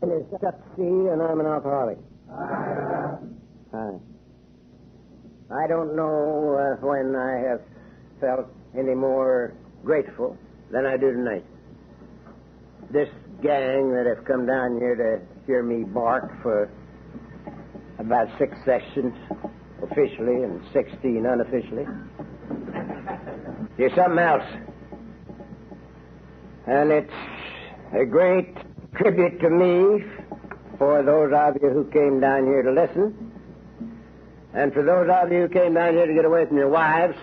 It's Chuck C., and I'm an alcoholic. Hi. I don't know when I have felt any more grateful than I do tonight. This gang that have come down here to hear me bark for about 6 sessions officially and 16 unofficially. There's something else. And it's a great tribute to me for those of you who came down here to listen. And for those of you who came down here to get away from your wives,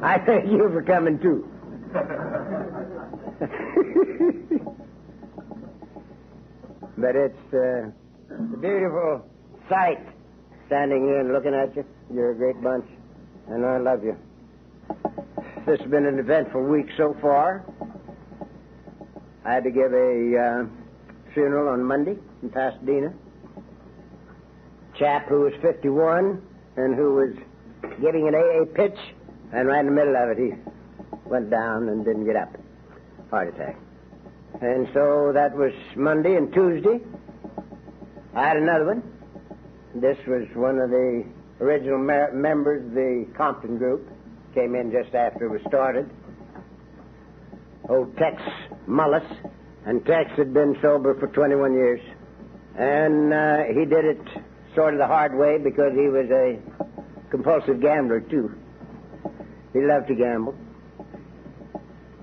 I thank you for coming too. But it's a beautiful sight standing here and looking at you. You're a great bunch, and I love you. This has been an eventful week so far. I had to give a funeral on Monday in Pasadena. Chap who was 51 and who was giving an AA pitch, and right in the middle of it he went down and didn't get up. Heart attack. And so that was Monday. And Tuesday I had another one. This was one of the original members of the Compton group. Came in just after it was started. Old Tex Mullis. And Tex had been sober for 21 years. And he did it sort of the hard way because he was a compulsive gambler, too. He loved to gamble.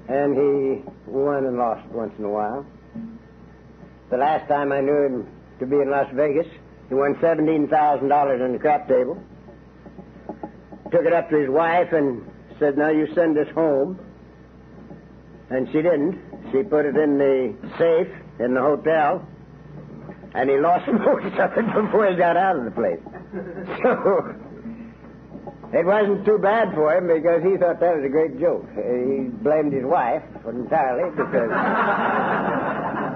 And he won and lost once in a while. The last time I knew him to be in Las Vegas, he won $17,000 on the crap table. Took it up to his wife and said, "Now you send this home." And she didn't. She put it in the safe in the hotel, and he lost most of it before he got out of the place. So it wasn't too bad for him because he thought that was a great joke. He blamed his wife entirely because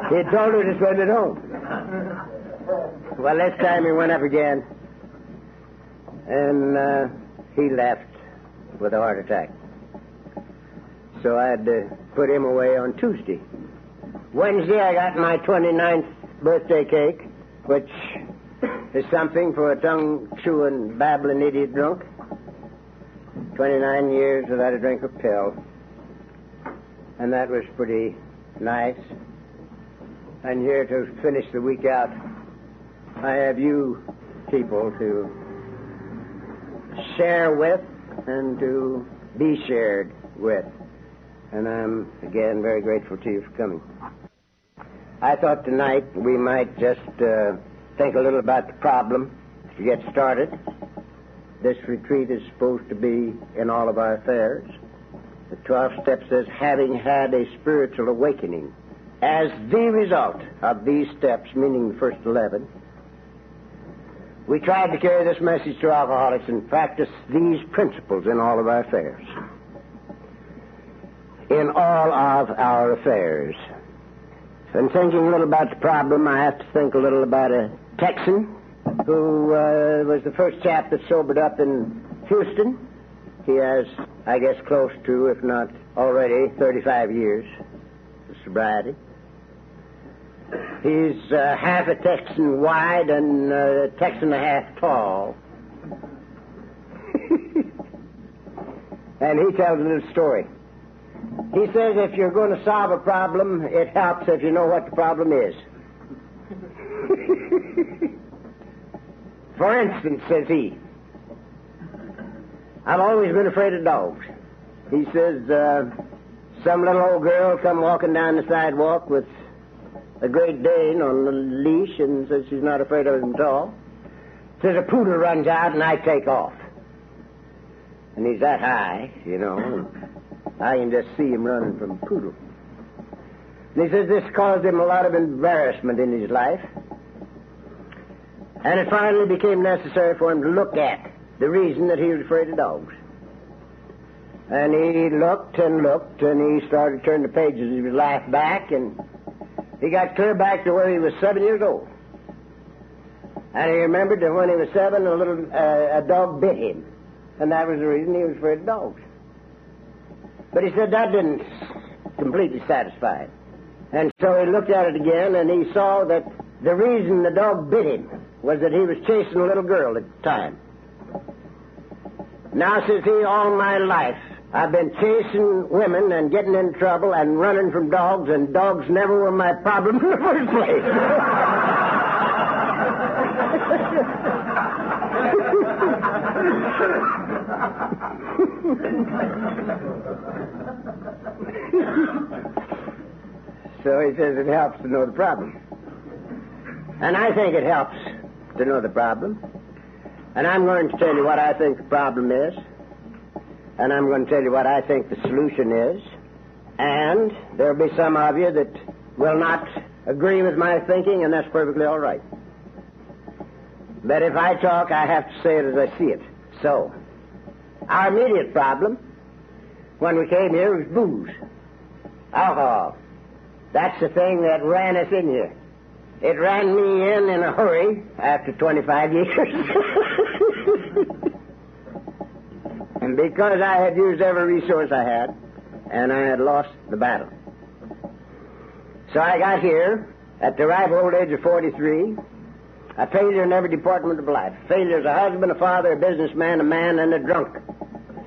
he told her to send it home. Well, this time he went up again, and he left with a heart attack. So I had to put him away on Tuesday. Wednesday I got my 29th birthday cake, which is something for a tongue-chewing, babbling idiot drunk. 29 years without a drink of pill. And that was pretty nice. And here to finish the week out, I have you people to share with and to be shared with. And I'm, again, very grateful to you for coming. I thought tonight we might just think a little about the problem to get started. This retreat is supposed to be in all of our affairs. The 12th step says, having had a spiritual awakening. As the result of these steps, meaning the first 11, we tried to carry this message to alcoholics and practice these principles in all of our affairs. In all of our affairs. In thinking a little about the problem, I have to think a little about a Texan who was the first chap that sobered up in Houston. He has, I guess, close to, if not already, 35 years of sobriety. He's half a Texan wide and a Texan and a half tall. And he tells a little story. He says if you're going to solve a problem, it helps if you know what the problem is. For instance, says he, I've always been afraid of dogs. He says some little old girl come walking down the sidewalk with a Great Dane on the leash and says she's not afraid of him at all. Says a poodle runs out and I take off. And he's that high, you know. I can just see him running from a poodle. And he says this caused him a lot of embarrassment in his life. And it finally became necessary for him to look at the reason that he was afraid of dogs. And he looked and looked, and he started turning the pages of his life back, and he got clear back to where he was 7 years old. And he remembered that when he was 7, a dog bit him. And that was the reason he was afraid of dogs. But he said that didn't completely satisfy him. And so he looked at it again, and he saw that the reason the dog bit him was that he was chasing a little girl at the time. Now, says he, all my life, I've been chasing women and getting in trouble and running from dogs, and dogs never were my problem in the first place. So he says it helps to know the problem. And I think it helps to know the problem. And I'm going to tell you what I think the problem is. And I'm going to tell you what I think the solution is. And there'll be some of you that will not agree with my thinking, and that's perfectly all right. But if I talk, I have to say it as I see it. So, our immediate problem when we came here was booze. Alcohol. That's the thing that ran us in here. It ran me in a hurry after 25 years. And because I had used every resource I had, and I had lost the battle. So I got here at the ripe old age of 43, a failure in every department of life. Failure as a husband, a father, a businessman, a man, and a drunk.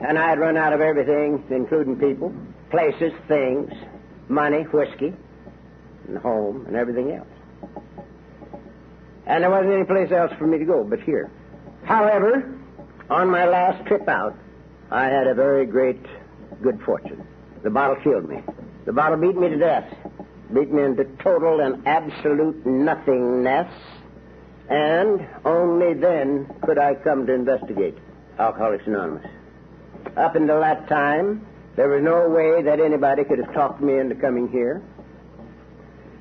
And I had run out of everything, including people, places, things, money, whiskey, and home, and everything else. And there wasn't any place else for me to go but here. However, on my last trip out, I had a very great good fortune. The bottle killed me. The bottle beat me to death. Beat me into total and absolute nothingness. And only then could I come to investigate Alcoholics Anonymous. Up until that time, there was no way that anybody could have talked me into coming here.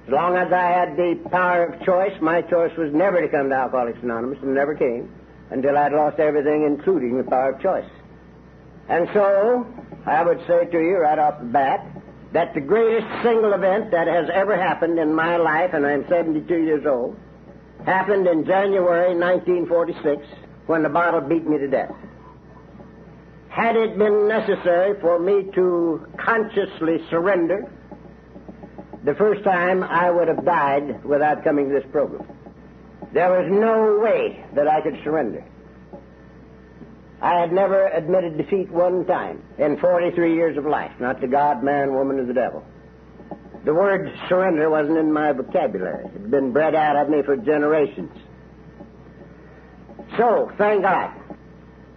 As long as I had the power of choice, my choice was never to come to Alcoholics Anonymous, and never came until I'd lost everything, including the power of choice. And so, I would say to you right off the bat that the greatest single event that has ever happened in my life, and I'm 72 years old, happened in January 1946 when the bottle beat me to death. Had it been necessary for me to consciously surrender, the first time I would have died without coming to this program. There was no way that I could surrender. I had never admitted defeat one time in 43 years of life, not to God, man, woman, or the devil. The word surrender wasn't in my vocabulary. It had been bred out of me for generations. So, thank God,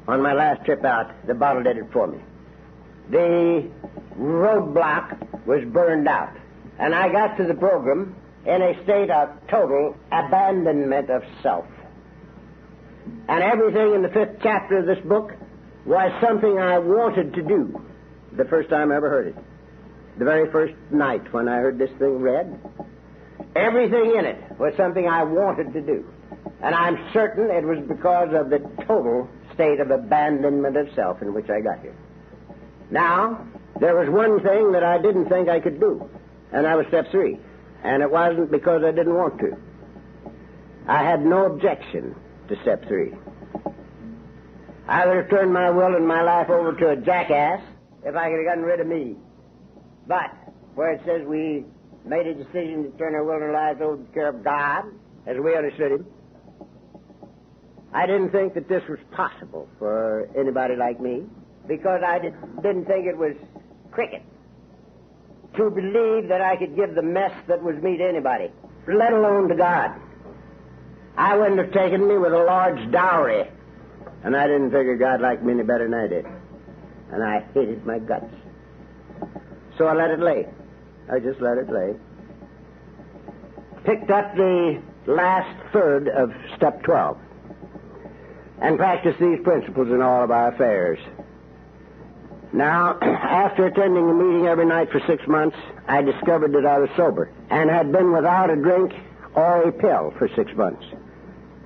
on my last trip out, the bottle did it for me. The roadblock was burned out. And I got to the program in a state of total abandonment of self. And everything in the 5th chapter of this book was something I wanted to do the first time I ever heard it. The very first night when I heard this thing read, everything in it was something I wanted to do. And I'm certain it was because of the total state of abandonment of self in which I got here. Now, there was one thing that I didn't think I could do. And that was step 3. And it wasn't because I didn't want to. I had no objection to step 3. I would have turned my will and my life over to a jackass if I could have gotten rid of me. But where it says we made a decision to turn our will and our lives over to the care of God, as we understood him, I didn't think that this was possible for anybody like me, because I didn't think it was cricket to believe that I could give the mess that was me to anybody, let alone to God. I wouldn't have taken me with a large dowry, and I didn't figure God liked me any better than I did. And I hated my guts. So I let it lay. I just let it lay. Picked up the last third of step 12 and practiced these principles in all of our affairs. Now, after attending the meeting every night for 6 months, I discovered that I was sober and had been without a drink or a pill for 6 months,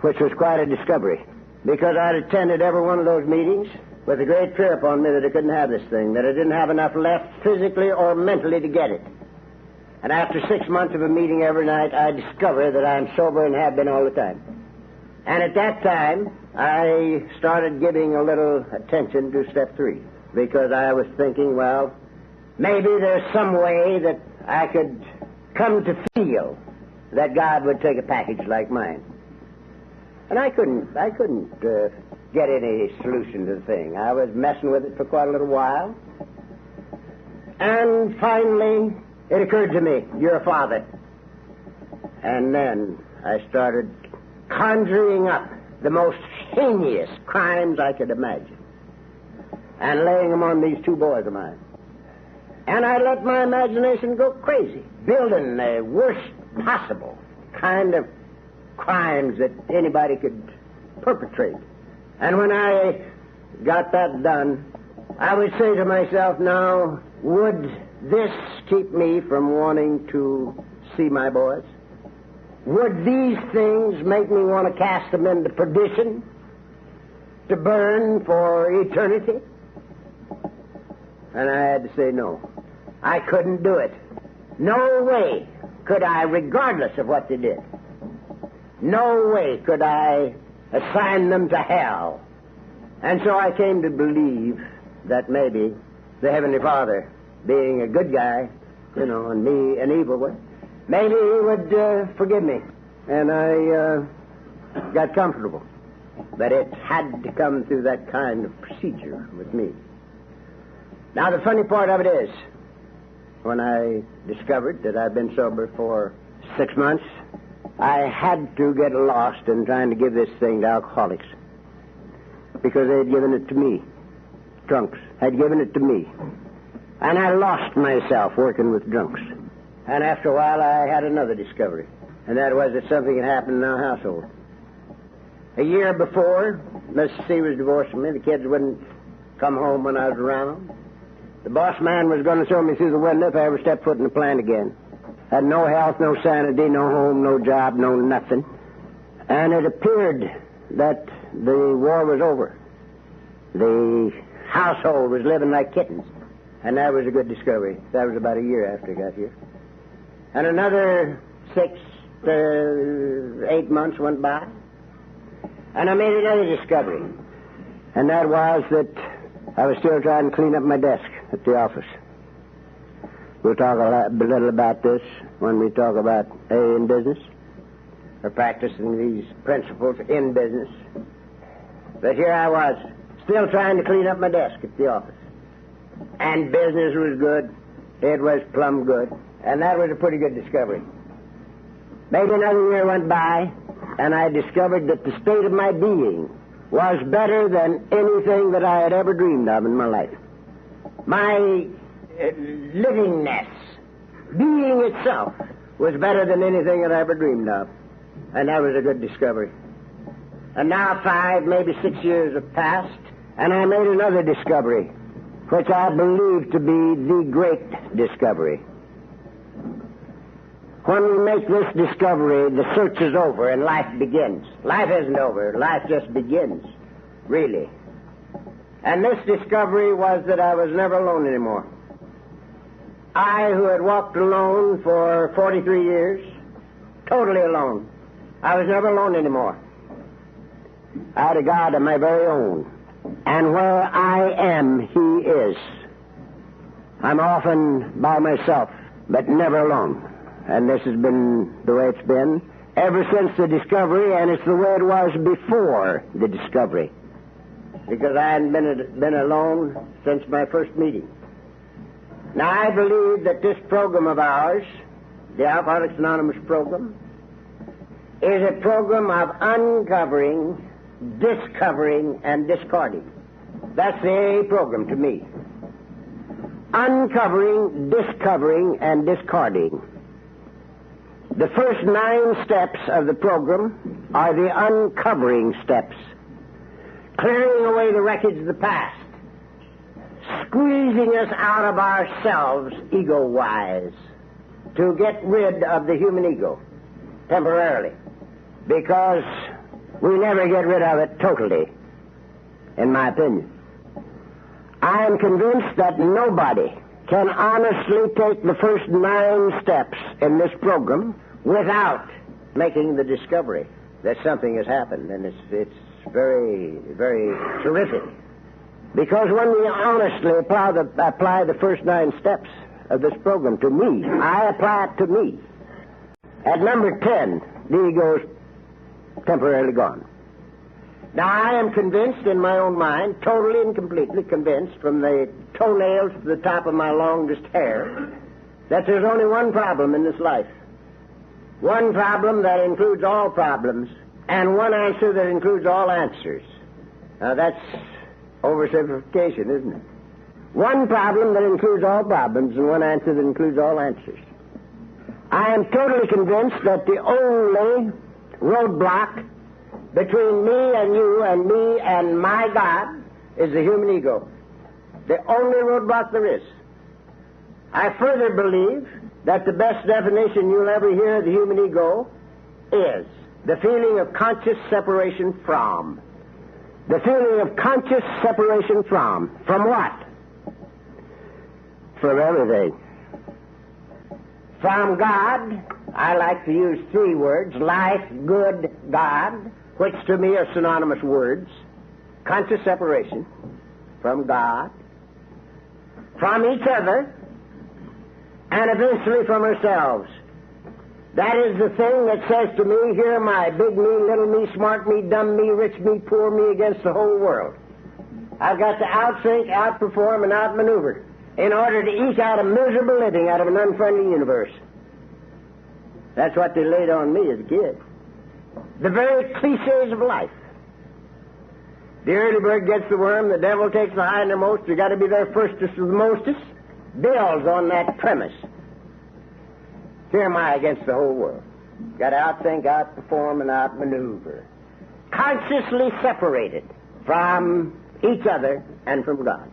which was quite a discovery, because I'd attended every one of those meetings with a great fear upon me that I couldn't have this thing, that I didn't have enough left physically or mentally to get it. And after 6 months of a meeting every night, I discovered that I'm sober and have been all the time. And at that time, I started giving a little attention to step 3. Because I was thinking, well, maybe there's some way that I could come to feel that God would take a package like mine. And I couldn't get any solution to the thing. I was messing with it for quite a little while. And finally, it occurred to me, you're a father. And then I started conjuring up the most heinous crimes I could imagine and laying them on these two boys of mine. And I let my imagination go crazy, building the worst possible kind of crimes that anybody could perpetrate. And when I got that done, I would say to myself, now, would this keep me from wanting to see my boys? Would these things make me want to cast them into perdition, to burn for eternity? And I had to say no. I couldn't do it. No way could I, regardless of what they did. No way could I assign them to hell. And so I came to believe that maybe the Heavenly Father, being a good guy, and me an evil one, maybe he would forgive me. And I got comfortable. But it had to come through that kind of procedure with me. Now, the funny part of it is, when I discovered that I'd been sober for 6 months, I had to get lost in trying to give this thing to alcoholics. Because they had given it to me. Drunks had given it to me. And I lost myself working with drunks. And after a while, I had another discovery. And that was that something had happened in our household. A year before, Mrs. C was divorcing me. The kids wouldn't come home when I was around. The boss man was going to throw me through the window if I ever stepped foot in the plant again. Had no health, no sanity, no home, no job, no nothing. And it appeared that the war was over. The household was living like kittens. And that was a good discovery. That was about a year after I got here. And another 6 to 8 months went by. And I made another discovery. And that was that I was still trying to clean up my desk at the office. We'll talk a little about this when we talk about A in business, or practicing these principles in business. But here I was, still trying to clean up my desk at the office. And business was good. It was plumb good. And that was a pretty good discovery. Maybe another year went by, and I discovered that the state of my being was better than anything that I had ever dreamed of in my life. My livingness, being itself, was better than anything that I ever dreamed of. And that was a good discovery. And now 5, maybe 6 years have passed, and I made another discovery, which I believe to be the great discovery. When we make this discovery, the search is over and life begins. Life isn't over. Life just begins, really. And this discovery was that I was never alone anymore. I, who had walked alone for 43 years, totally alone, I was never alone anymore. I had a God of my very own. And where I am, He is. I'm often by myself, but never alone. And this has been the way it's been ever since the discovery, and it's the way it was before the discovery. Because I hadn't been alone since my first meeting. Now, I believe that this program of ours, the Alcoholics Anonymous program, is a program of uncovering, discovering, and discarding. That's the AA program to me. Uncovering, discovering, and discarding. The first 9 steps of the program are the uncovering steps. Clearing away the wreckage of the past. Squeezing us out of ourselves, ego-wise, to get rid of the human ego, temporarily. Because we never get rid of it totally, in my opinion. I am convinced that nobody can honestly take the first 9 steps in this program without making the discovery that something has happened. And it's very, very terrific. Because when we honestly apply the first 9 steps of this program to me, I apply it to me. At number 10, the ego's temporarily gone. Now, I am convinced in my own mind, totally and completely convinced, from the toenails to the top of my longest hair, that there's only one problem in this life. One problem that includes all problems, and one answer that includes all answers. Now, that's oversimplification, isn't it? One problem that includes all problems, and one answer that includes all answers. I am totally convinced that the only roadblock between me and you and me and my God is the human ego. The only roadblock there is. I further believe that the best definition you'll ever hear of the human ego is the feeling of conscious separation from. The feeling of conscious separation from. From what? From everything. From God, I like to use three words: life, good, God, which to me are synonymous words. Conscious separation from God, from each other, and eventually from ourselves. That is the thing that says to me, here am I, big me, little me, smart me, dumb me, rich me, poor me, against the whole world. I've got to outthink, outperform, and outmaneuver in order to eke out a miserable living out of an unfriendly universe. That's what they laid on me as a kid. The very cliches of life. The early bird gets the worm, the devil takes the hindermost, you got to be there firstest with the mostest. Builds on that premise. Here am I against the whole world. Got to outthink, outperform, and outmaneuver. Consciously separated from each other and from God.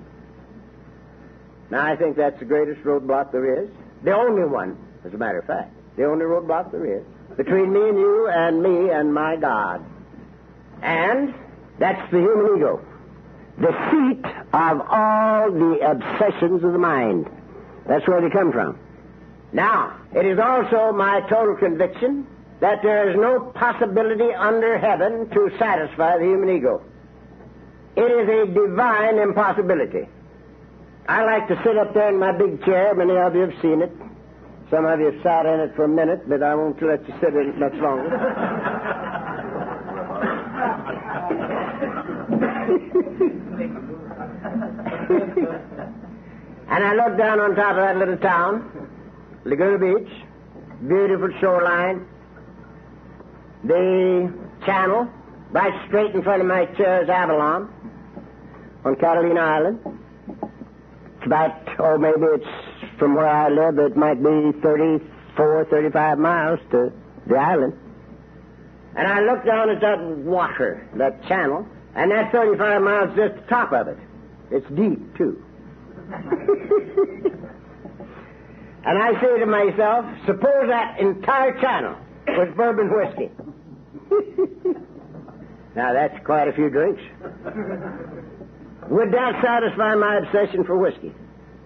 Now, I think that's the greatest roadblock there is. The only one, as a matter of fact. The only roadblock there is. Between me and you and me and my God. And that's the human ego. The seat of all the obsessions of the mind. That's where they come from. Now, it is also my total conviction that there is no possibility under heaven to satisfy the human ego. It is a divine impossibility. I like to sit up there in my big chair. Many of you have seen it. Some of you have sat in it for a minute, but I won't let you sit in it much longer. And I looked down on top of that little town, Laguna Beach, beautiful shoreline, the channel, right straight in front of my chair is Avalon on Catalina Island. It's about, maybe it's from where I live, it might be 34, 35 miles to the island. And I looked down at that water, that channel, and that 35 miles is just the top of it. It's deep, too. And I say to myself, suppose that entire channel was bourbon whiskey. Now, that's quite a few drinks. Would that satisfy my obsession for whiskey?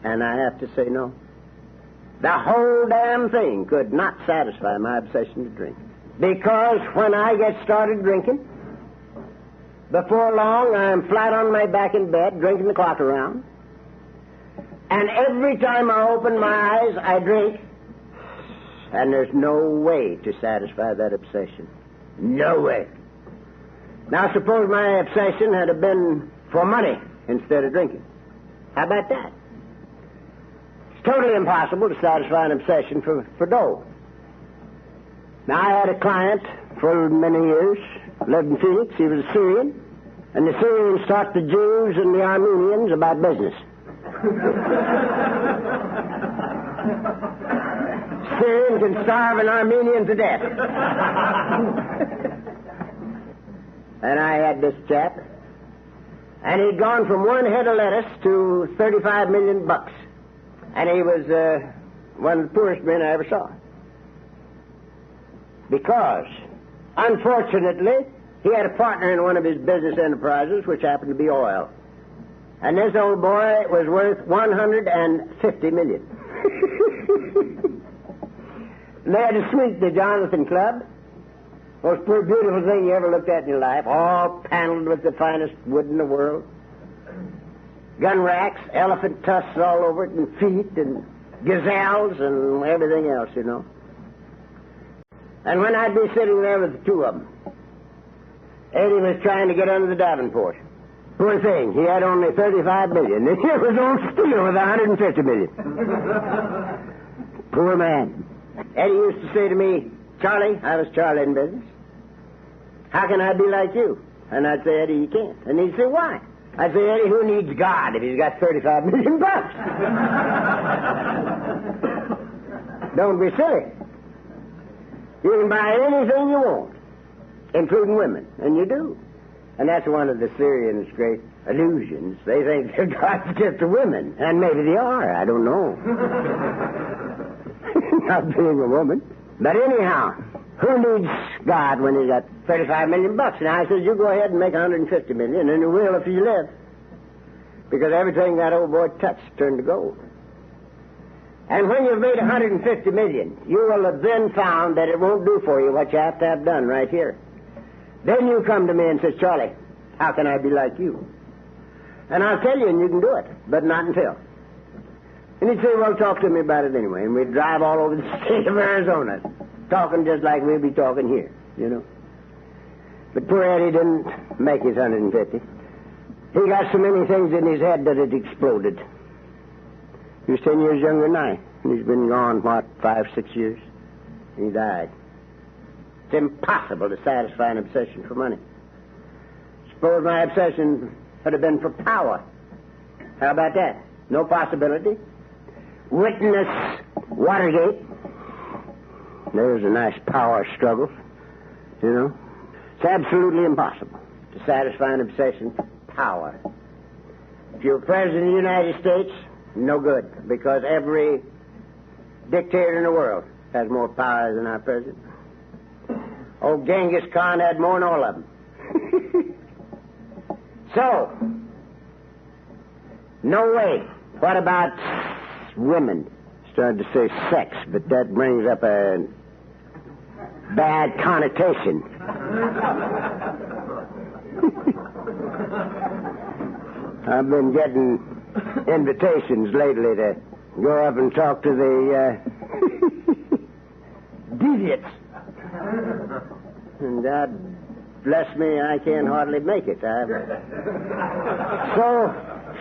And I have to say no. The whole damn thing could not satisfy my obsession to drink. Because when I get started drinking, before long I'm flat on my back in bed, drinking the clock around. And every time I open my eyes, I drink. And there's no way to satisfy that obsession. No way. Now, suppose my obsession had been for money instead of drinking. How about that? It's totally impossible to satisfy an obsession for dough. Now, I had a client for many years, lived in Phoenix. He was a Syrian. And the Syrians taught the Jews and the Armenians about business. Syrian can starve an Armenian to death. And I had this chap, and he'd gone from one head of lettuce to 35 million bucks. And he was one of the poorest men I ever saw. Because, unfortunately, he had a partner in one of his business enterprises, which happened to be oil. And this old boy was worth $150 million. And they had a suite, the Jonathan Club. Most beautiful thing you ever looked at in your life, all paneled with the finest wood in the world. Gun racks, elephant tusks all over it, and feet, and gazelles, and everything else, you know. And when I'd be sitting there with the two of them, Eddie was trying to get under the Davenport. Poor thing, he had only $35 million. And here was old Steele with $150 million. Poor man. Eddie used to say to me, Charlie, I was Charlie in business, how can I be like you? And I'd say, Eddie, you can't. And he'd say, why? I'd say, Eddie, who needs God if he's got $35 million? Don't be silly. You can buy anything you want, including women, and you do. And that's one of the Syrians' great illusions. They think that God's just to women, and maybe they are. I don't know. Not being a woman. But anyhow, who needs God when he's got $35 million? And I said, you go ahead and make $150 million, and you will if you live. Because everything that old boy touched turned to gold. And when you've made $150 million, you will have then found that it won't do for you what you have to have done right here. Then you come to me and say, Charlie, how can I be like you? And I'll tell you, and you can do it, but not until. And he'd say, well, talk to me about it anyway. And we'd drive all over the state of Arizona, talking just like we'll be talking here, you know. But poor Eddie didn't make his 150. He got so many things in his head that it exploded. He was 10 years younger than I, and he's been gone, 5, 6 years? And he died. It's impossible to satisfy an obsession for money. Suppose my obsession had have been for power. How about that? No possibility. Witness Watergate. There's a nice power struggle, you know. It's absolutely impossible to satisfy an obsession for power. If you're president of the United States, no good, because every dictator in the world has more power than our president. Old Genghis Khan had more than all of them. So, no way. What about women? Started to say sex, but that brings up a bad connotation. I've been getting invitations lately to go up and talk to the deviants. And God bless me, I can't hardly make it.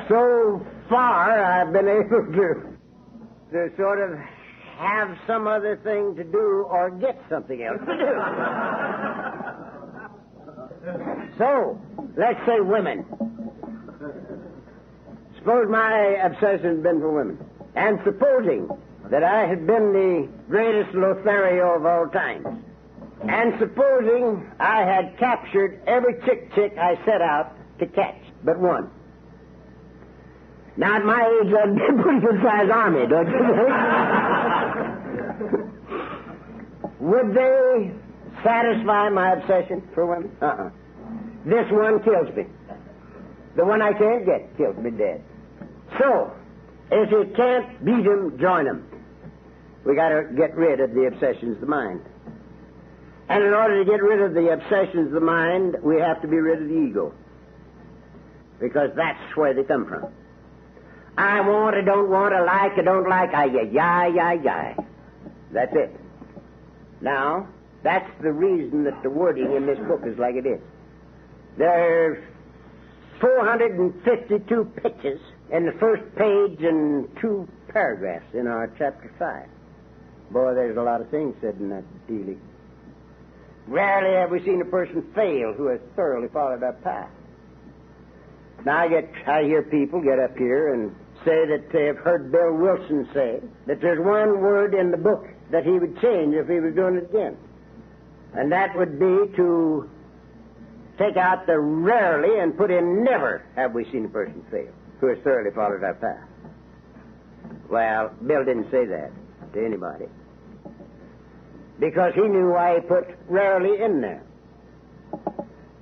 So far, I've been able to sort of have some other thing to do or get something else to do. So, let's say women. Suppose my obsession had been for women. And supposing that I had been the greatest Lothario of all times. And supposing I had captured every chick I set out to catch, but one. Now, at my age, that'd be a pretty good-sized army, don't you think? Would they satisfy my obsession for women? This one kills me. The one I can't get kills me dead. So, if you can't beat them, join them. We got to get rid of the obsessions of the mind. And in order to get rid of the obsessions of the mind, we have to be rid of the ego. Because that's where they come from. I want, I don't want, I like, I don't like, I. That's it. Now, that's the reason that the wording in this book is like it is. There's 452 pictures in the first page and 2 paragraphs in our chapter 5. Boy, there's a lot of things said in that dealing. Rarely have we seen a person fail who has thoroughly followed our path. Now, I hear people get up here and say that they have heard Bill Wilson say that there's one word in the book that he would change if he was doing it again. And that would be to take out the rarely and put in never have we seen a person fail who has thoroughly followed our path. Well, Bill didn't say that to anybody, because he knew why he put rarely in there.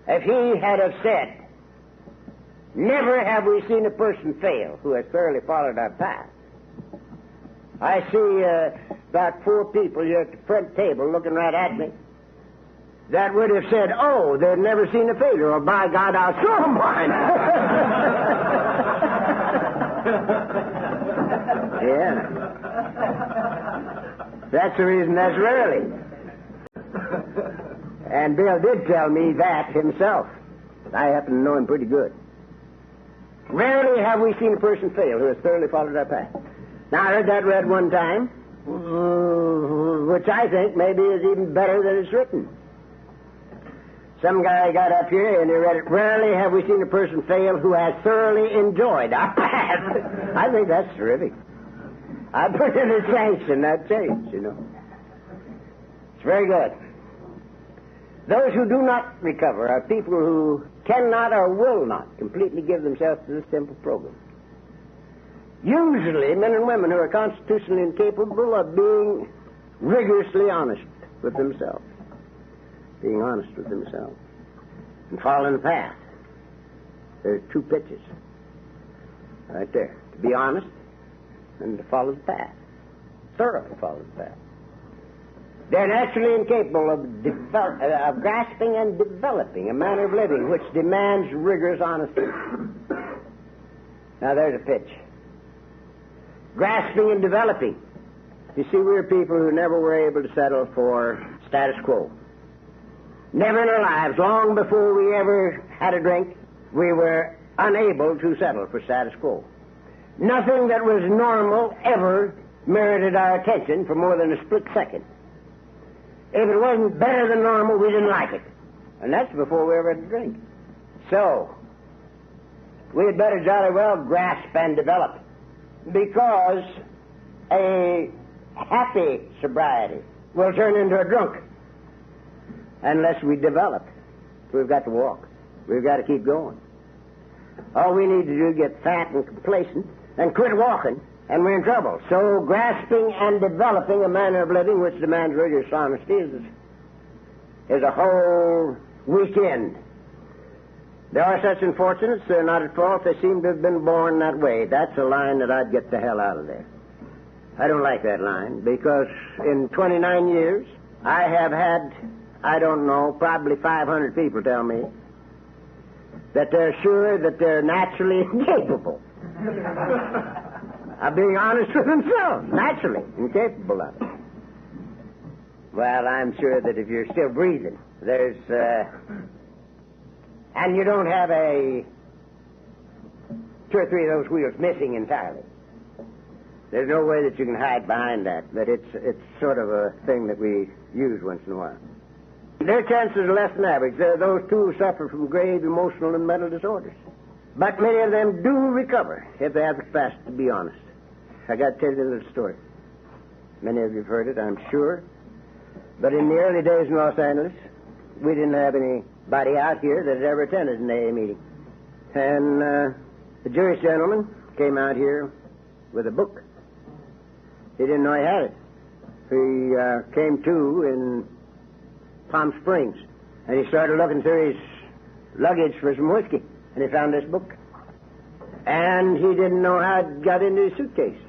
If he had have said, never have we seen a person fail who has thoroughly followed our path, I see about 4 people here at the front table looking right at me that would have said, oh, they've never seen a failure, or by God, I'll show them one. Yeah. That's the reason that's rarely. And Bill did tell me that himself. I happen to know him pretty good. Rarely have we seen a person fail who has thoroughly followed our path. Now, I heard that read one time, which I think maybe is even better than it's written. Some guy got up here and he read it. Rarely have we seen a person fail who has thoroughly enjoyed our path. I think that's terrific. I put in a sanction that change, you know. It's very good. Those who do not recover are people who cannot or will not completely give themselves to this simple program. Usually, men and women who are constitutionally incapable of being rigorously honest with themselves. Being honest with themselves. And following the path. There's two pitches. Right there. To be honest and to follow the path. Thoroughly follow the path. They're naturally incapable of grasping and developing a manner of living which demands rigorous honesty. Now, there's a pitch. Grasping and developing. You see, we're people who never were able to settle for status quo. Never in our lives, long before we ever had a drink, we were unable to settle for status quo. Nothing that was normal ever merited our attention for more than a split second. If it wasn't better than normal, we didn't like it. And that's before we ever had a drink. So, we had better jolly well grasp and develop. Because a happy sobriety will turn into a drunk unless we develop. We've got to walk. We've got to keep going. All we need to do is get fat and complacent and quit walking, and we're in trouble. So grasping and developing a manner of living which demands rigorous honesty is a whole weekend. There are such unfortunates, they're not at fault, they seem to have been born that way. That's a line that I'd get the hell out of there. I don't like that line, because in 29 years, I have had, I don't know, probably 500 people tell me that they're sure that they're naturally incapable of being honest with themselves. Naturally incapable of it. Well, I'm sure that if you're still breathing, there's, and you don't have two or three of those wheels missing entirely, there's no way that you can hide behind that. But it's sort of a thing that we use once in a while. Their chances are less than average. There are those, too, who suffer from grave emotional and mental disorders. But many of them do recover if they have the capacity to be honest. I got to tell you a little story. Many of you have heard it, I'm sure. But in the early days in Los Angeles, we didn't have anybody out here that had ever attended an AA meeting. And the Jewish gentleman came out here with a book. He didn't know he had it. He came to in Palm Springs, and he started looking through his luggage for some whiskey, and he found this book. And he didn't know how it got into his suitcase.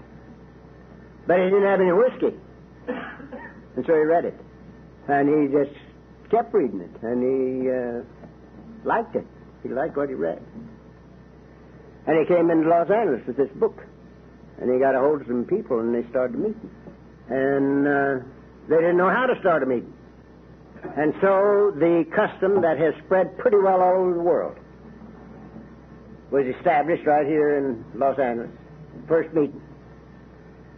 But he didn't have any whiskey. And so he read it. And he just kept reading it, and he liked it. He liked what he read. And he came into Los Angeles with this book. And he got a hold of some people, and they started a meeting. And they didn't know how to start a meeting. And so the custom that has spread pretty well all over the world was established right here in Los Angeles. First meeting.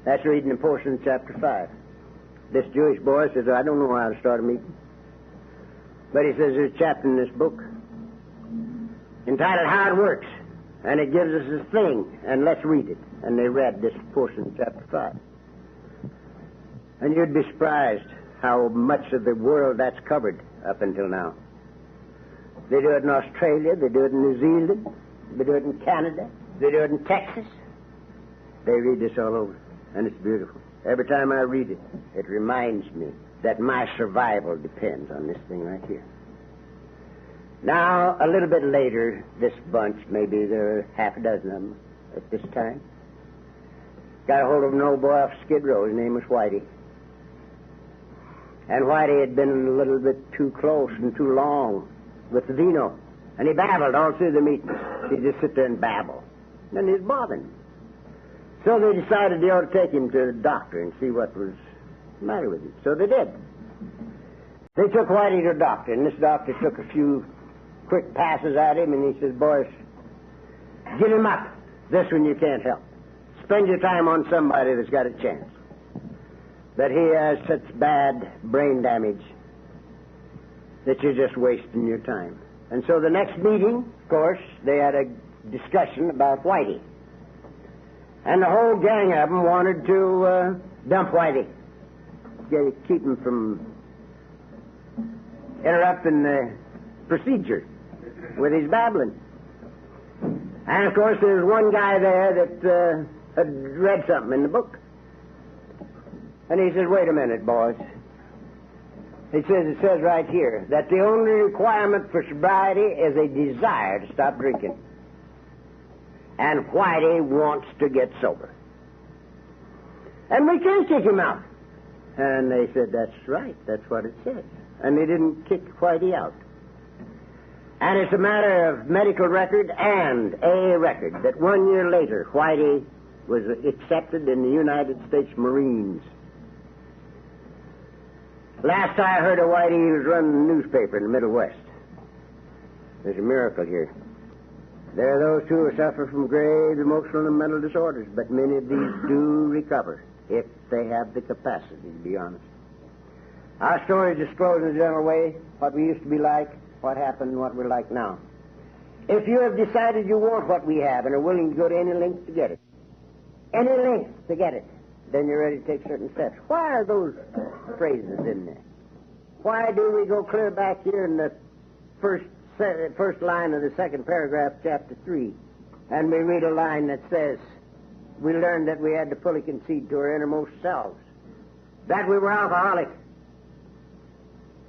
That's reading a portion of chapter 5. This Jewish boy says, I don't know how to start a meeting. But he says there's a chapter in this book entitled How It Works. And it gives us a thing, and let's read it. And they read this portion of chapter 5. And you'd be surprised how much of the world that's covered up until now. They do it in Australia, they do it in New Zealand, they do it in Canada, they do it in Texas. They read this all over, and it's beautiful. Every time I read it, it reminds me that my survival depends on this thing right here. Now, a little bit later, this bunch, maybe there are half a dozen of them at this time, got a hold of an old boy off Skid Row. His name was Whitey. And Whitey had been a little bit too close and too long with the vino. And he babbled all through the meetings. He'd just sit there and babble. And it was bothering him. So they decided they ought to take him to the doctor and see what was the matter with him. So they did. They took Whitey to a doctor, and this doctor took a few quick passes at him, and he says, boys, get him up. This one you can't help. Spend your time on somebody that's got a chance. But he has such bad brain damage that you're just wasting your time. And so the next meeting, of course, they had a discussion about Whitey. And the whole gang of them wanted to dump Whitey. Keep him from interrupting the procedure with his babbling. And, of course, there's one guy there that had read something in the book. And he says, wait a minute, boys. It says right here that the only requirement for sobriety is a desire to stop drinking. And Whitey wants to get sober. And we can't kick him out. And they said, that's right, that's what it says. And they didn't kick Whitey out. And it's a matter of medical record and a record that 1 year later, Whitey was accepted in the United States Marines. Last I heard of Whitey, he was running a newspaper in the Middle West. There's a miracle here. There are those who suffer from grave emotional and mental disorders, but many of these do recover if they have the capacity, to be honest. Our story discloses in a general way what we used to be like, what happened, and what we're like now. If you have decided you want what we have and are willing to go to any length to get it, then you're ready to take certain steps. Why are those phrases in there? Why do we go clear back here in the first line of the second paragraph, chapter 3, and we read a line that says, we learned that we had to fully concede to our innermost selves that we were alcoholic.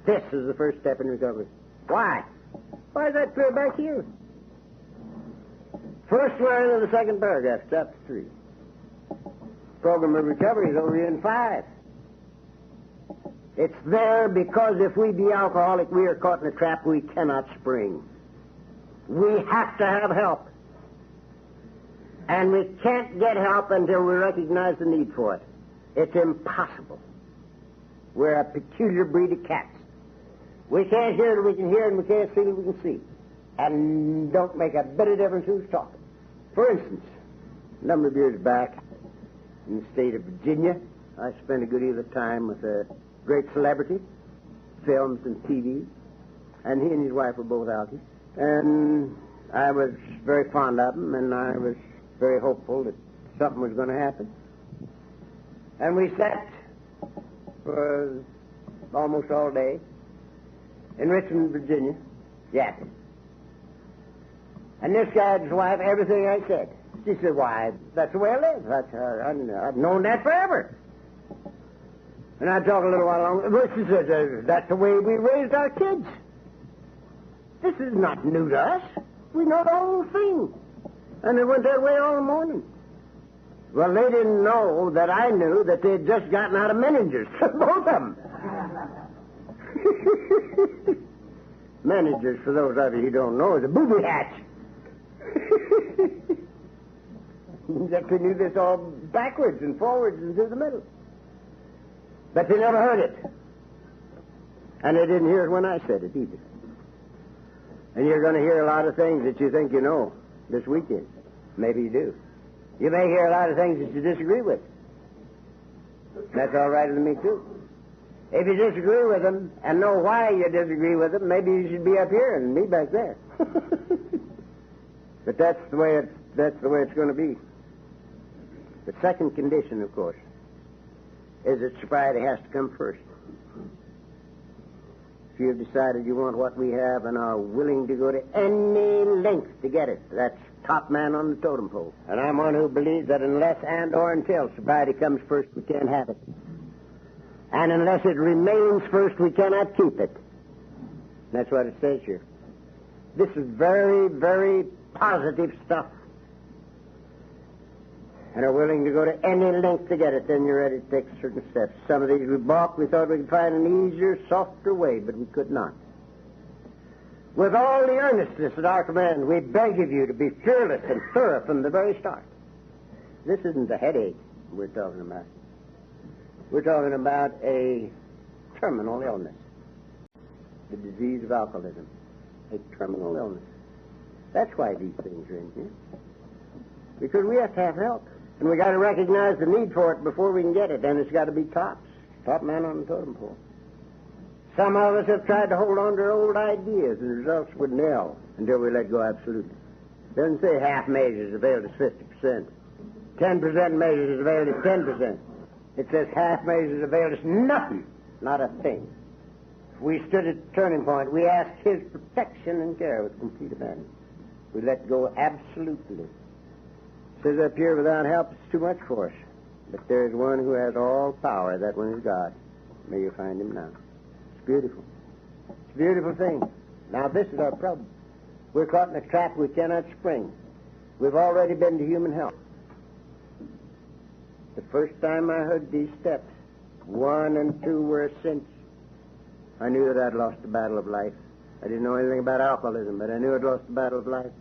This is the first step in recovery. Why? Why is that clear back here? First line of the second paragraph, chapter 3. Program of recovery is over in 5. It's there because if we be alcoholic, we are caught in a trap we cannot spring. We have to have help. And we can't get help until we recognize the need for it. It's impossible. We're a peculiar breed of cats. We can't hear it, we can hear, and we can't see it, we can see. And don't make a bit of difference who's talking. For instance, a number of years back, in the state of Virginia, I spent a good deal of time with a great celebrity, films and TV, and he and his wife were both alkies. And I was very fond of him, and I was very hopeful that something was going to happen. And we sat for almost all day in Richmond, Virginia, yapping. And this guy's wife, everything I said. She said, why, that's the way I live. I've known that forever. And I talked a little while longer. Well, she said, that's the way we raised our kids. This is not new to us. We know the whole thing. And it went that way all the morning. Well, they didn't know that I knew that they'd just gotten out of Meningers. Both of them. Meningers, for those of you who don't know, is a booby hatch. Except they knew this all backwards and forwards and through the middle. But they never heard it. And they didn't hear it when I said it either. And you're going to hear a lot of things that you think you know this weekend. Maybe you do. You may hear a lot of things that you disagree with. That's all right with me, too. If you disagree with them and know why you disagree with them, maybe you should be up here and me back there. But that's the way it's going to be. The second condition, of course, is that sobriety has to come first. If you've decided you want what we have and are willing to go to any length to get it, that's top man on the totem pole. And I'm one who believes that unless and or until sobriety comes first, we can't have it. And unless it remains first, we cannot keep it. That's what it says here. This is very, very positive stuff. And are willing to go to any length to get it, then you're ready to take certain steps. Some of these we balked. We thought we could find an easier, softer way, but we could not. With all the earnestness at our command, we beg of you to be fearless and thorough from the very start. This isn't a headache we're talking about. We're talking about a terminal illness. the disease of alcoholism, a terminal illness. That's why these things are in here. Because we have to have help. And we got to recognize the need for it before we can get it. And it's got to be top man on the totem pole. Some of us have tried to hold on to our old ideas, and the results were nil until we let go absolutely. It doesn't say half measures availed us 50%. 10% measures availed us 10%. It says half measures availed us nothing, not a thing. If we stood at a turning point, we asked his protection and care with complete abandon. We let go absolutely. It says up here, without help, it's too much for us. But there is one who has all power. That one is God. May you find him now. It's beautiful. It's a beautiful thing. Now, this is our problem. We're caught in a trap we cannot spring. We've already been to human help. The first time I heard these steps, 1 and 2 were a cinch. I knew that I'd lost the battle of life. I didn't know anything about alcoholism, but I knew I'd lost the battle of life.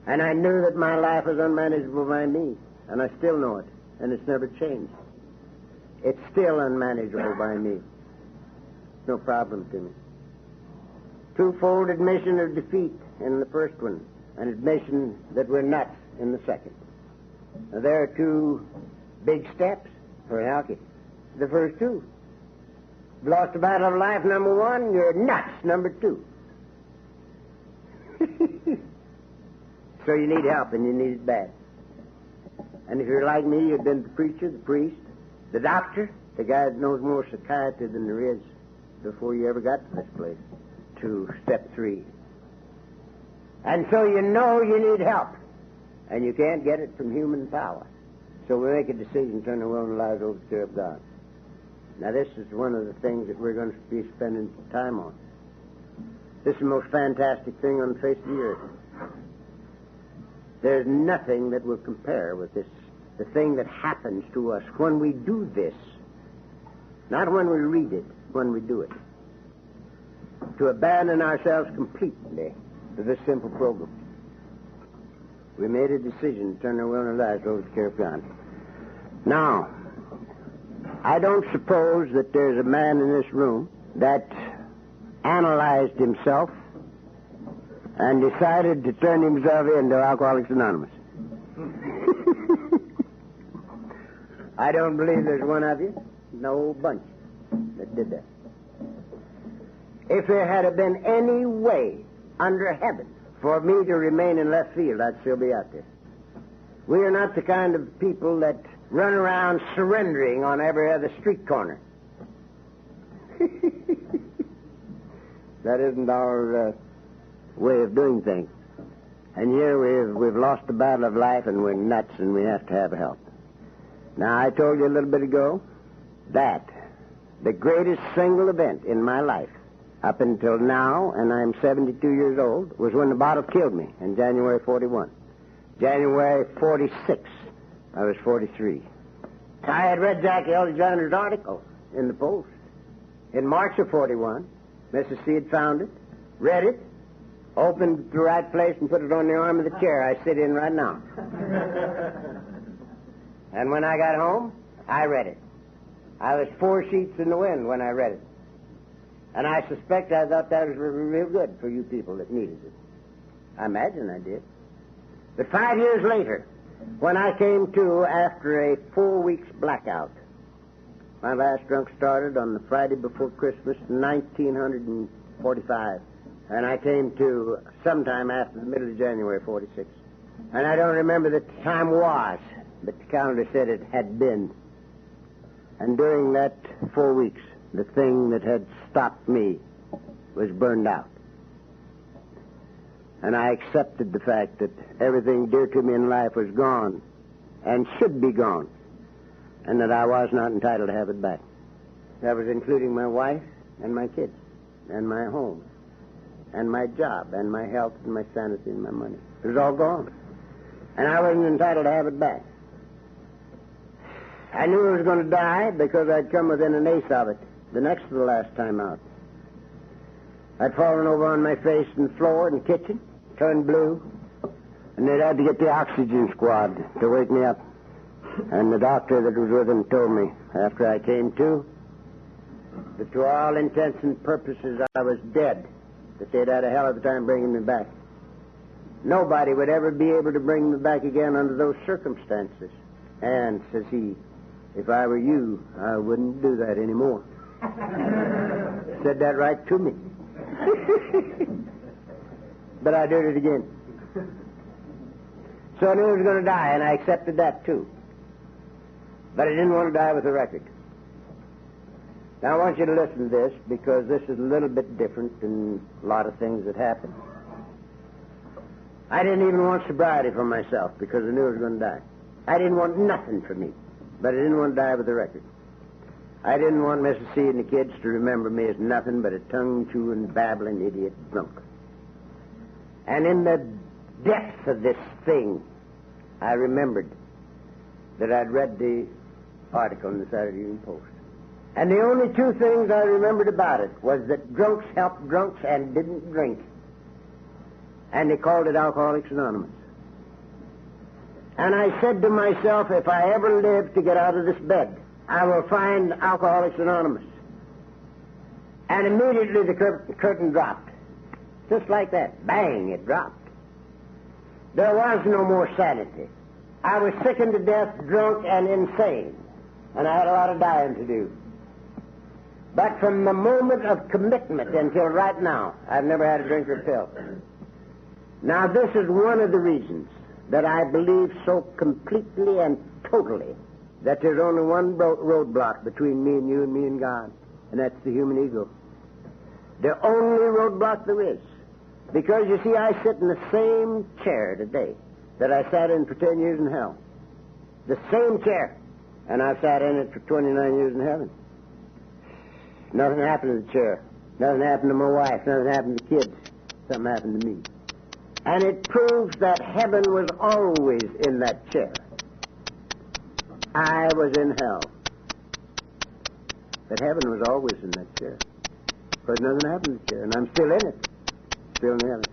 And I knew that my life was unmanageable by me, and I still know it, and it's never changed. It's still unmanageable by me. No problem to me. Twofold admission of defeat in the first one, and admission that we're nuts in the second. Now, there are 2 big steps for an alky. The first 2. You've lost the battle of life, number 1. You're nuts, number 2. So you need help, and you need it bad. And if you're like me, you've been the preacher, the priest, the doctor, the guy that knows more psychiatry than there is before you ever got to this place, to step 3. And so you know you need help, and you can't get it from human power. So we make a decision, turn our will and lives over to the care of God. Now, this is one of the things that we're going to be spending time on. This is the most fantastic thing on the face of the earth. There's nothing that will compare with this, the thing that happens to us when we do this. Not when we read it, when we do it. To abandon ourselves completely to this simple program. We made a decision to turn our will and our lives over to the care of God. Now, I don't suppose that there's a man in this room that analyzed himself and decided to turn himself into Alcoholics Anonymous. I don't believe there's one of you, no bunch, that did that. If there had been any way under heaven for me to remain in left field, I'd still be out there. We are not the kind of people that run around surrendering on every other street corner. That isn't our way of doing things. And here we've lost the battle of life, and we're nuts, and we have to have help. Now, I told you a little bit ago that the greatest single event in my life up until now, and I'm 72 years old, was when the bottle killed me in January 41. January 46, I was 43. I had read Jackie Alexander's article in the Post in March of 41. Mrs. C had found it, read it, opened the right place, and put it on the arm of the chair I sit in right now. And when I got home, I read it. I was 4 sheets in the wind when I read it. And I suspect I thought that was real good for you people that needed it. I imagine I did. But 5 years later, when I came to after a 4 weeks blackout, my last drunk started on the Friday before Christmas, 1945. And I came to sometime after the middle of January 46. And I don't remember the time was, but the calendar said it had been. And during that 4 weeks, the thing that had stopped me was burned out. And I accepted the fact that everything dear to me in life was gone and should be gone, and that I was not entitled to have it back. That was including my wife and my kids and my home and my job and my health and my sanity and my money. It was all gone. And I wasn't entitled to have it back. I knew I was going to die because I'd come within an ace of it the next to the last time out. I'd fallen over on my face in the floor in the kitchen, turned blue, and they'd had to get the oxygen squad to wake me up. And the doctor that was with him told me after I came to, that to all intents and purposes I was dead, that they'd had a hell of a time bringing me back. Nobody would ever be able to bring me back again under those circumstances. And, says he, if I were you, I wouldn't do that anymore. Said that right to me. But I did it again. So I knew I was going to die, and I accepted that, too. But I didn't want to die with a record. Now, I want you to listen to this, because this is a little bit different than a lot of things that happen. I didn't even want sobriety for myself, because I knew I was going to die. I didn't want nothing for me, but I didn't want to die with a record. I didn't want Mrs. C and the kids to remember me as nothing but a tongue-chewing, babbling idiot drunk. And in the depths of this thing, I remembered that I'd read the article in the Saturday Evening Post. And the only two things I remembered about it was that drunks helped drunks and didn't drink. And they called it Alcoholics Anonymous. And I said to myself, if I ever live to get out of this bed, I will find Alcoholics Anonymous. And immediately the curtain dropped. Just like that. Bang, it dropped. There was no more sanity. I was sickened to death, drunk, and insane. And I had a lot of dying to do. But from the moment of commitment until right now, I've never had a drink or pill. Now, this is one of the reasons that I believe so completely and totally that there's only one roadblock between me and you and me and God, and that's the human ego. The only roadblock there is. Because, you see, I sit in the same chair today that I sat in for 10 years in hell. The same chair. And I've sat in it for 29 years in heaven. Nothing happened to the chair. Nothing happened to my wife. Nothing happened to the kids. Something happened to me. And it proves that heaven was always in that chair. I was in hell. But heaven was always in that chair. Because nothing happened to the chair, and I'm still in it. Still in heaven.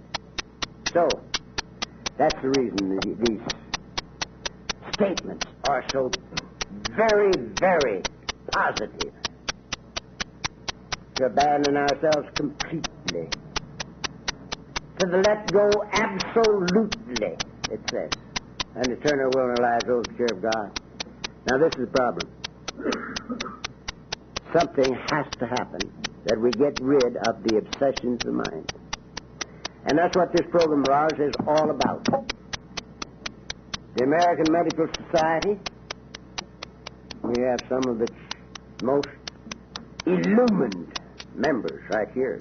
So, that's the reason these statements are so very, very positive. To abandon ourselves completely. To the let go absolutely, it says. And to turn our will and our lives over to the care of God. Now, this is the problem. Something has to happen that we get rid of the obsessions of the mind. And that's what this program of ours is all about. The American Medical Society, we have some of its most illumined members right here.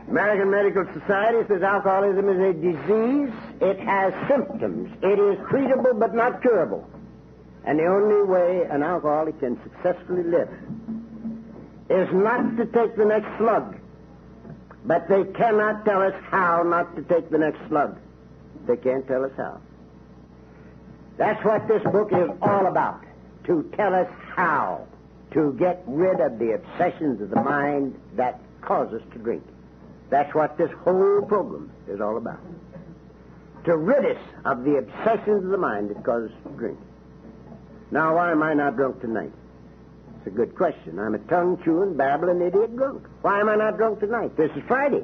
American Medical Society says alcoholism is a disease. It has symptoms. It is treatable but not curable. And the only way an alcoholic can successfully live is not to take the next slug. But they cannot tell us how not to take the next slug. They can't tell us how. That's what this book is all about. To tell us how to get rid of the obsessions of the mind that cause us to drink. That's what this whole program is all about. To rid us of the obsessions of the mind that cause us to drink. Now, why am I not drunk tonight? It's a good question. I'm a tongue-chewing, babbling idiot drunk. Why am I not drunk tonight? This is Friday.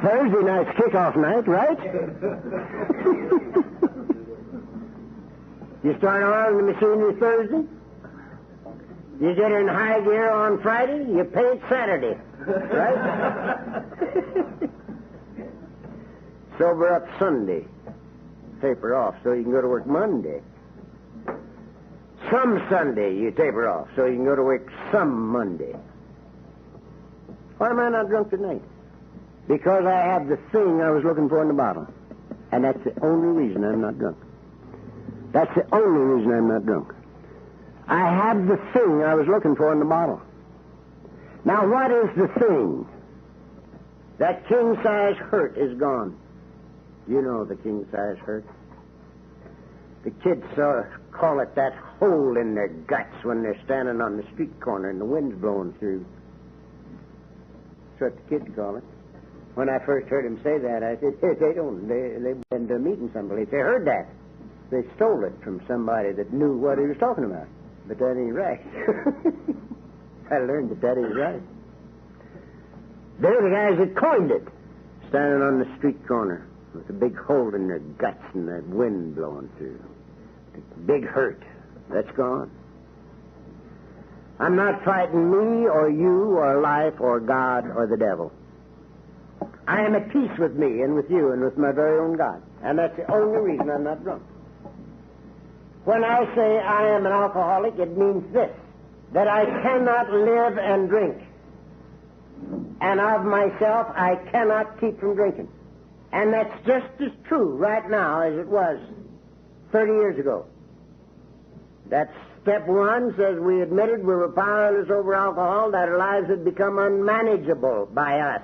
Thursday night's kickoff night, right? You start on the machinery Thursday. You get in high gear on Friday. You paint Saturday, right? Sober up Sunday. Taper off so you can go to work Monday. Some Sunday you taper off so you can go to work some Monday. Why am I not drunk tonight? Because I have the thing I was looking for in the bottle. And that's the only reason I'm not drunk. That's the only reason I'm not drunk. I have the thing I was looking for in the bottle. Now, what is the thing? That king-size hurt is gone. You know the king-size hurt. The kids call it that hole in their guts when they're standing on the street corner and the wind's blowing through. That's what the kids call it. When I first heard him say that, I said, hey, they went to a meeting someplace. They heard that. They stole it from somebody that knew what he was talking about. But that ain't right. I learned that ain't right. They're the guys that coined it, standing on the street corner with a big hole in their guts and that wind blowing through. Big hurt. That's gone. I'm not fighting me or you or life or God or the devil. I am at peace with me and with you and with my very own God. And that's the only reason I'm not drunk. When I say I am an alcoholic, it means this, that I cannot live and drink. And of myself, I cannot keep from drinking. And that's just as true right now as it was 30 years ago. That's step one, says we admitted we were powerless over alcohol, that our lives had become unmanageable by us.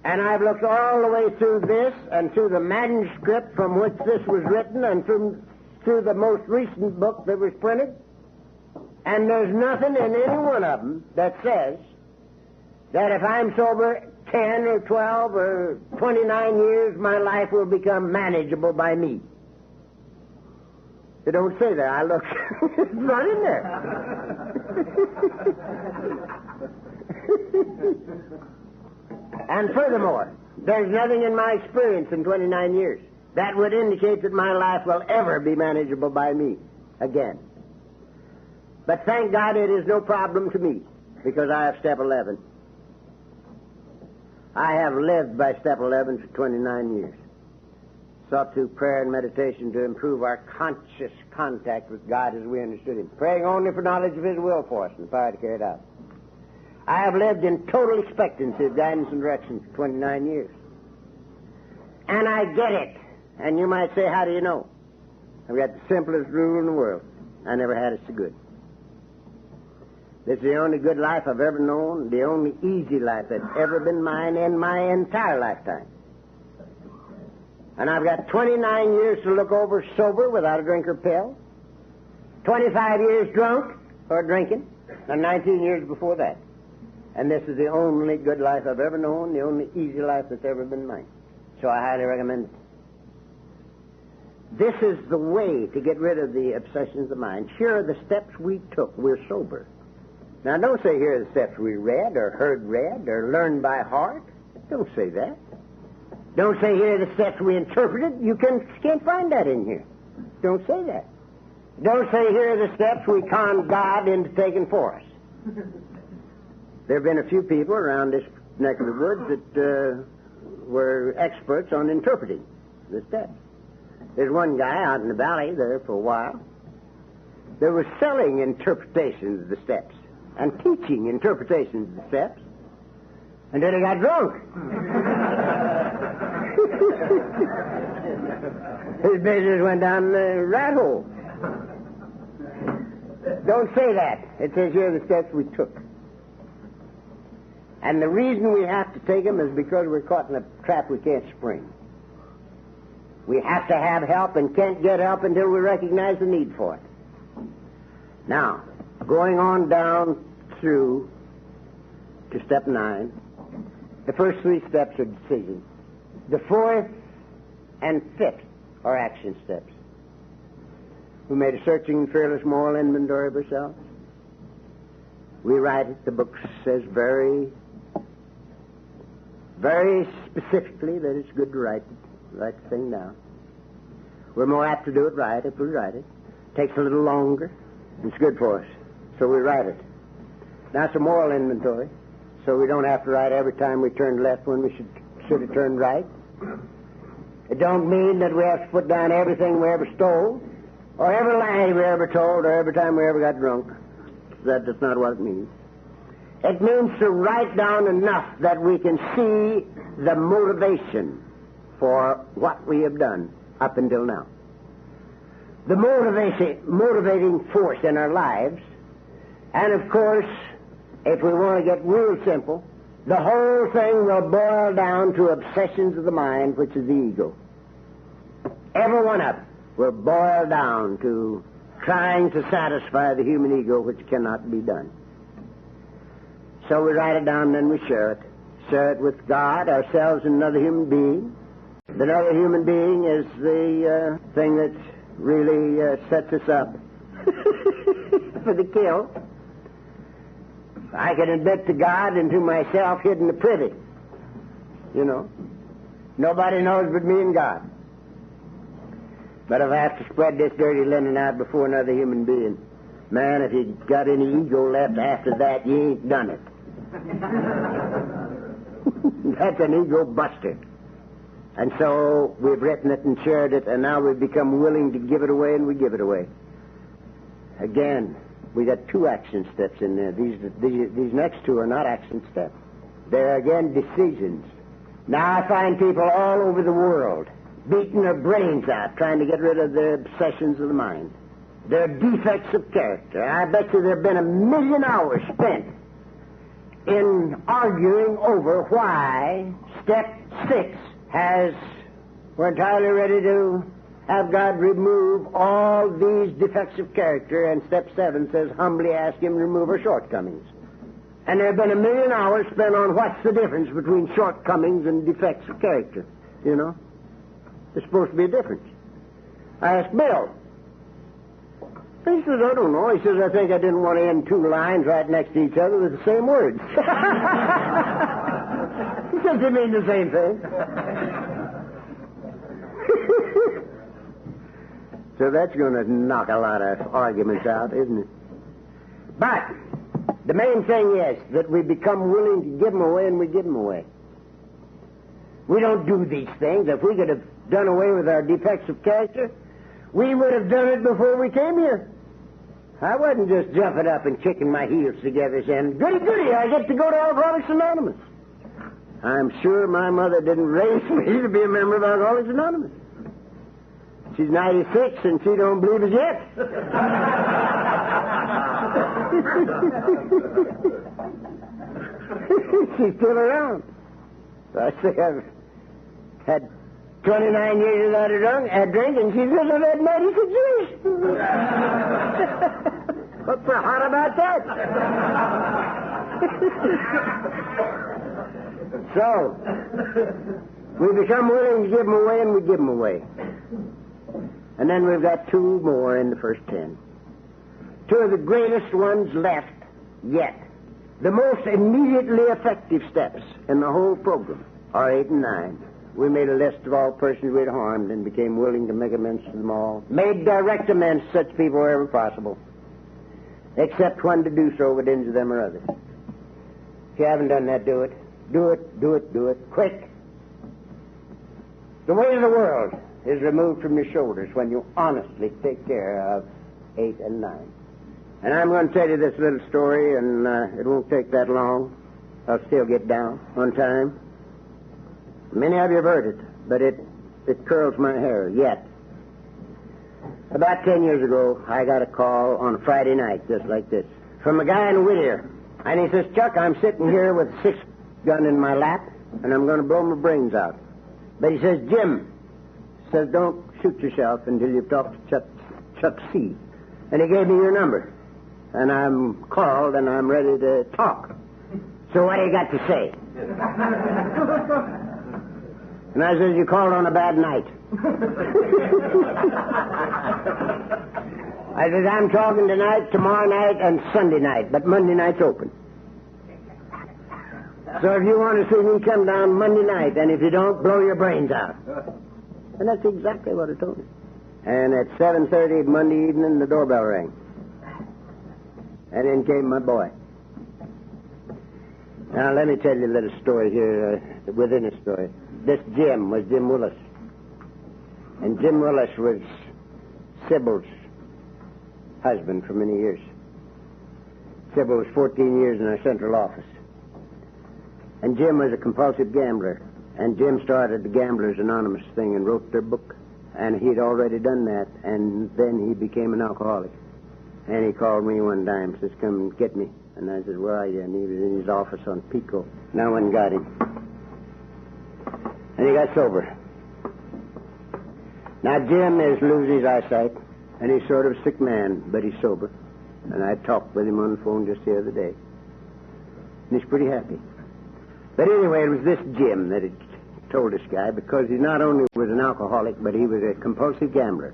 And I've looked all the way through this and through the manuscript from which this was written and through the most recent book that was printed, and there's nothing in any one of them that says that if I'm sober 10 or 12 or 29 years, my life will become manageable by me. They don't say that. I look. It's not in there. And furthermore, there's nothing in my experience in 29 years that would indicate that my life will ever be manageable by me again. But thank God it is no problem to me, because I have step 11. I have lived by step 11 for 29 years. Sought through prayer and meditation to improve our conscious contact with God as we understood Him, praying only for knowledge of His will for us and power to carry it out. I have lived in total expectancy of guidance and direction for 29 years. And I get it. And you might say, how do you know? I've got the simplest rule in the world. I never had it so good. This is the only good life I've ever known, the only easy life that's ever been mine in my entire lifetime. And I've got 29 years to look over sober without a drink or pill, 25 years drunk or drinking, and 19 years before that. And this is the only good life I've ever known, the only easy life that's ever been mine. So I highly recommend it. This is the way to get rid of the obsessions of mind. Here are the steps we took. We're sober. Now, don't say here are the steps we read or heard read or learned by heart. Don't say that. Don't say here are the steps we interpreted. You can't find that in here. Don't say that. Don't say here are the steps we conned God into taking for us. There have been a few people around this neck of the woods that were experts on interpreting the steps. There's one guy out in the valley there for a while that was selling interpretations of the steps and teaching interpretations of the steps until he got drunk. His business went down the rat hole. Don't say that. It says here the steps we took. And the reason we have to take them is because we're caught in a trap we can't spring. We have to have help and can't get help until we recognize the need for it. Now, going on down through to step 9, the first 3 steps are decision. The 4th and 5th are action steps. We made a searching and fearless moral inventory of ourselves. We write it. The book says very specifically that it's good to write the thing down. We're more apt to do it right if we write it. Takes a little longer. It's good for us. So we write it. Now it's a moral inventory, so we don't have to write every time we turn left when we should have turned right. It don't mean that we have to put down everything we ever stole, or every lie we ever told, or every time we ever got drunk. That's not what it means. It means to write down enough that we can see the motivation for what we have done up until now. The motivating force in our lives, and of course, if we want to get real simple, the whole thing will boil down to obsessions of the mind, which is the ego. Every one of them will boil down to trying to satisfy the human ego, which cannot be done. So we write it down, then we share it. share it with God, ourselves, and another human being. Another human being is the thing that really sets us up for the kill. I can admit to God and to myself hidden the privy. You know. Nobody knows but me and God. But if I have to spread this dirty linen out before another human being, man, if you got any ego left after that, you ain't done it. That's an ego buster. And so we've written it and shared it, and now we've become willing to give it away, and we give it away. Again, we got 2 action steps in there. These next 2 are not action steps. They're, again, decisions. Now I find people all over the world beating their brains out, trying to get rid of their obsessions of the mind. Their defects of character. I bet you there have been 1,000,000 hours spent in arguing over why step 6 we're entirely ready to have God remove all these defects of character, and step 7 says, humbly ask Him to remove our shortcomings. And there have been 1,000,000 hours spent on what's the difference between shortcomings and defects of character, you know? There's supposed to be a difference. I asked Bill. He says, I don't know. He says, I think I didn't want to end 2 lines right next to each other with the same words. He says they mean the same thing. So that's going to knock a lot of arguments out, isn't it? But the main thing is that we become willing to give them away, and we give them away. We don't do these things. If we could have done away with our defects of character, we would have done it before we came here. I wasn't just jumping up and kicking my heels together saying, goody, goody, I get to go to Alcoholics Anonymous. I'm sure my mother didn't raise me to be a member of Alcoholics Anonymous. She's 96 and she don't believe it yet. She's still around. So I say I've had 29 years without a drink, and she says I've had 96 years. What's so hot about that? So, we become willing to give them away, and we give them away. And then we've got 2 more in the first 10. 2 of the greatest ones left yet. The most immediately effective steps in the whole program are 8 and 9. We made a list of all persons we'd harmed and became willing to make amends to them all. Made direct amends to such people wherever possible. Except when to do so would injure them or others. If you haven't done that, do it. Do it, do it, do it. Quick. The weight of the world is removed from your shoulders when you honestly take care of 8 and 9. And I'm going to tell you this little story, and it won't take that long. I'll still get down on time. Many of you have heard it, but it curls my hair yet. About 10 years ago, I got a call on a Friday night, just like this, from a guy in Whittier. And he says, Chuck, I'm sitting here with a 6-gun in my lap, and I'm going to blow my brains out. But he says, Jim, says, don't shoot yourself until you've talked to Chuck C. And he gave me your number. And I'm called, and I'm ready to talk. So what do you got to say? And I says, you called on a bad night. I says, I'm talking tonight, tomorrow night, and Sunday night, but Monday night's open. So if you want to see me, come down Monday night, and if you don't, blow your brains out. And that's exactly what I told him. And at 7:30 Monday evening, the doorbell rang. And in came my boy. Now, let me tell you a little story here within a story. This Jim was Jim Willis. And Jim Willis was Sybil's husband for many years. Sybil was 14 years in our central office. And Jim was a compulsive gambler. And Jim started the Gamblers Anonymous thing and wrote their book. And he'd already done that. And then he became an alcoholic. And he called me one time, says, come and get me. And I said, where are you? And he was in his office on Pico. No one got him. And he got sober. Now, Jim is losing his eyesight, and he's sort of a sick man, but he's sober. And I talked with him on the phone just the other day. And he's pretty happy. But anyway, it was this Jim that had told this guy, because he not only was an alcoholic, but he was a compulsive gambler.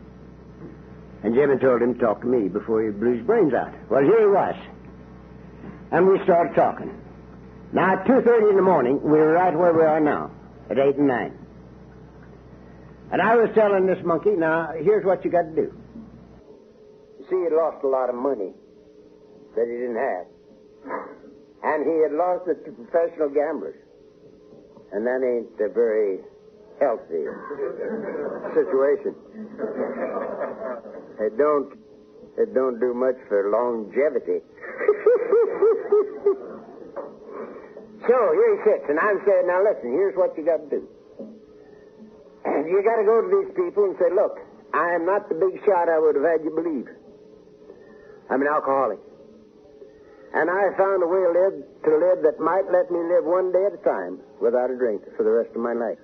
And Jim had told him to talk to me before he blew his brains out. Well, here he was. And we started talking. Now, at 2:30 in the morning, we were right where we are now, at 8 and 9. And I was telling this monkey, now, here's what you got to do. You see, he'd lost a lot of money that he didn't have. And he had lost it to professional gamblers. And that ain't a very healthy situation. It don't do much for longevity. So here he sits, and I'm saying, now listen, here's what you got to do. And you got to go to these people and say, look, I am not the big shot I would have had you believe. I'm an alcoholic. And I found a way to live that might let me live one day at a time without a drink for the rest of my life.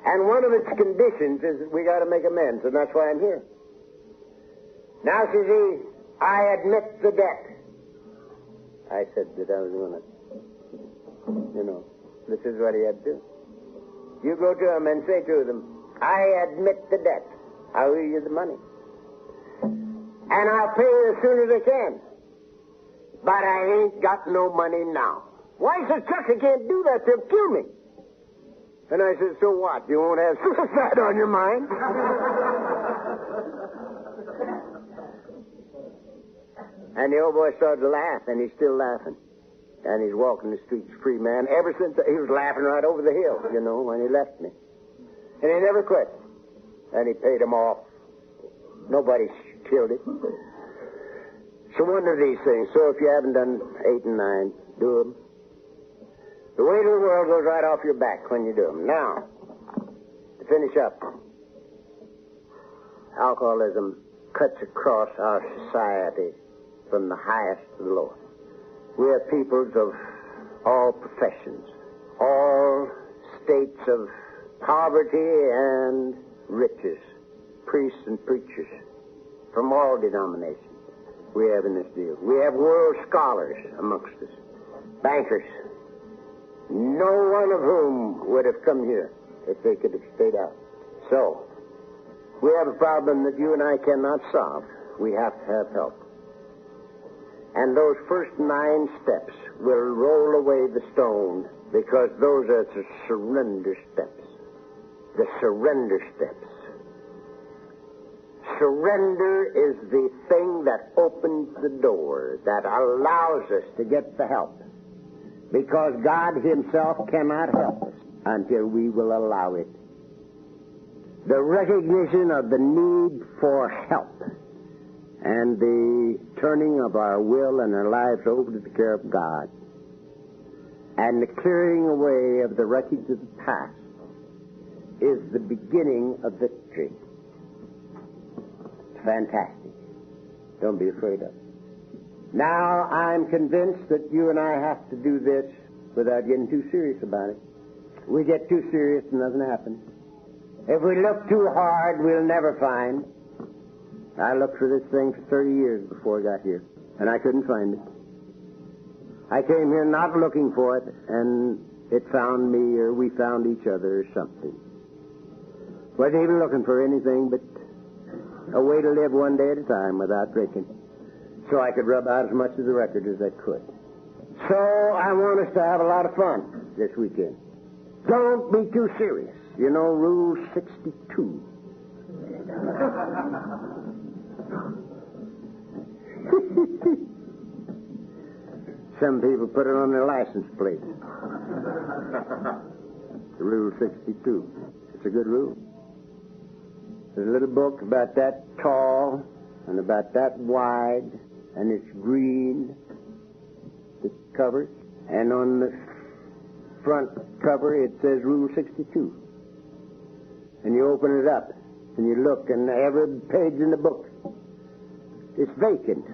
And one of its conditions is that we got to make amends, and that's why I'm here. Now, says he, I admit the debt. I said that I was going to, this is what he had to do. You go to them and say to them, I admit the debt. I'll owe you the money. And I'll pay you as soon as I can. But I ain't got no money now. Why, says Chuck, I can't do that. They'll kill me. And I said, so what? You won't have suicide on your mind? And the old boy started to laugh, and he's still laughing. And he's walking the streets free, man. Ever since he was laughing right over the hill, when he left me. And he never quit. And he paid him off. Nobody killed him. So one of these things. So if you haven't done 8 and 9, do them. The weight of the world goes right off your back when you do them. Now, to finish up, alcoholism cuts across our society from the highest to the lowest. We have peoples of all professions, all states of poverty and riches, priests and preachers from all denominations. We have in this deal. We have world scholars amongst us, bankers, no one of whom would have come here if they could have stayed out. So, we have a problem that you and I cannot solve. We have to have help. And those first 9 steps will roll away the stone, because those are the surrender steps. The surrender steps. Surrender is the thing that opens the door, that allows us to get the help. Because God himself cannot help us until we will allow it. The recognition of the need for help and the turning of our will and our lives over to the care of God and the clearing away of the wreckage of the past is the beginning of victory. It's fantastic. Don't be afraid of it. Now, I'm convinced that you and I have to do this without getting too serious about it. We get too serious and nothing happens. If we look too hard, we'll never find. I looked for this thing for 30 years before I got here, and I couldn't find it. I came here not looking for it, and it found me, or we found each other, or something. Wasn't even looking for anything but a way to live one day at a time without drinking, so I could rub out as much of the record as I could. So I want us to have a lot of fun this weekend. Don't be too serious. Rule 62. Some people put it on their license plate. Rule 62. It's a good rule. There's a little book about that tall and about that wide, and it's green, the cover, and on the front cover it says Rule 62. And you open it up, and you look, and every page in the book is vacant,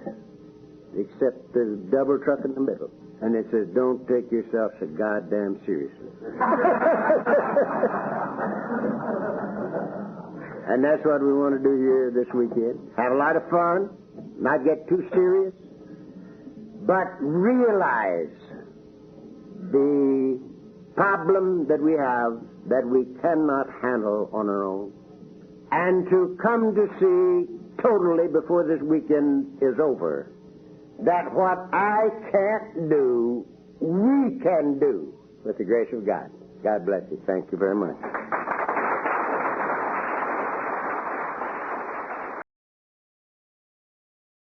except the double truck in the middle. And it says, don't take yourself so goddamn seriously. And that's what we want to do here this weekend. Have a lot of fun, not get too serious, but realize the problem that we have that we cannot handle on our own, and to come to see totally before this weekend is over that what I can't do, we can do with the grace of God. God bless you. Thank you very much.